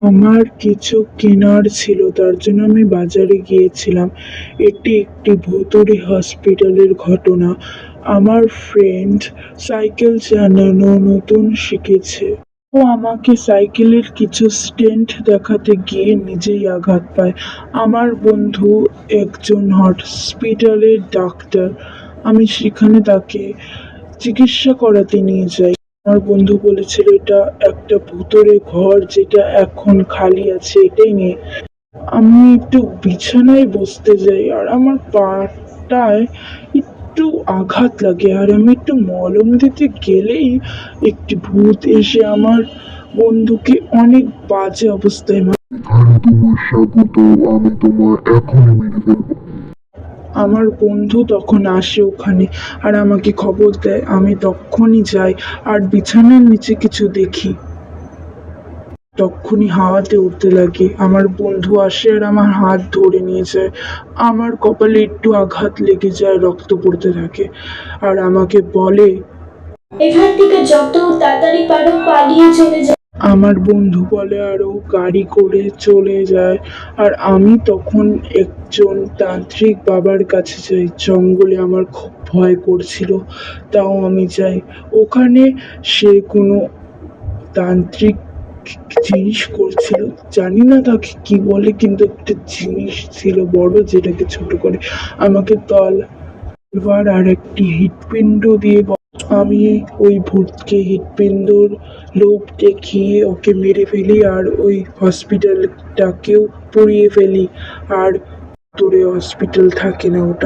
আমার কিছু কেনার ছিল, তার জন্য আমি বাজারে গিয়েছিলাম। এটি একটি ভুতুড়ে হসপিটালের ঘটনা। আমার ফ্রেন্ড সাইকেল চালানো নতুন শিখেছে। ও আমাকে সাইকেলের কিছু স্টেন্ট দেখাতে গিয়ে নিজেই আঘাত পায়। আমার বন্ধু একজন হসপিটালের ডাক্তার। আমি সেখানে তাকে চিকিৎসা করাতে নিয়ে যাই। আমার বন্ধু বলেছিল এটা একটা ভুতুড়ে ঘর যেটা এখন খালি আছে, এটাই নিয়ে। আমি একটু বিছানায় বসতে যাই আর আমার পাটায় একটু আঘাত লাগে, আর আমি একটু মলম দিতে গেলেই একটি ভূত এসে আমার বন্ধুকে অনেক বাজে অবস্থায় এখানে তোমার স্বাগত। আমি তোমার এখনই মেরে ফেলবো। আমার বন্ধু তখন আসে ওখানে আর আমাকে খবর দেয়। আমি তখনই যাই আর বিছানার নিচে কিছু দেখি। তক্ষুনি হাওয়াতে উঠতে লাগে। আমার বন্ধু আসে আর আমার হাত ধরে নিয়ে যায়। আমার কপালে একটু আঘাত লেগে যায়, রক্ত পড়তে থাকে আর আমাকে বলে এখান থেকে যত তাড়াতাড়ি পারো পালিয়ে চলে যাও। আমার বন্ধু বলে আর ও গাড়ি করে চলে যায়। আর আমি তখন একজন তান্ত্রিক বাবার কাছে যাই। জঙ্গলে আমার খুব ভয় করছিল, তাও আমি যাই ওখানে। সে কোনো তান্ত্রিক জিনিস করছিল, জানি না তাকে কি বলে, কিন্তু একটা জিনিস ছিল বড় যেটাকে ছোট করে আমাকে তলবার আর একটি হৃৎপিণ্ড দিয়ে আমি ওই ভূতকে হৃৎপিণ্ডর লোভ দেখিয়ে ওকে মেরে ফেলি আর ওই হসপিটালটাকেও পুড়িয়ে ফেলি। আর দূরে হসপিটাল থাকে না ওটা।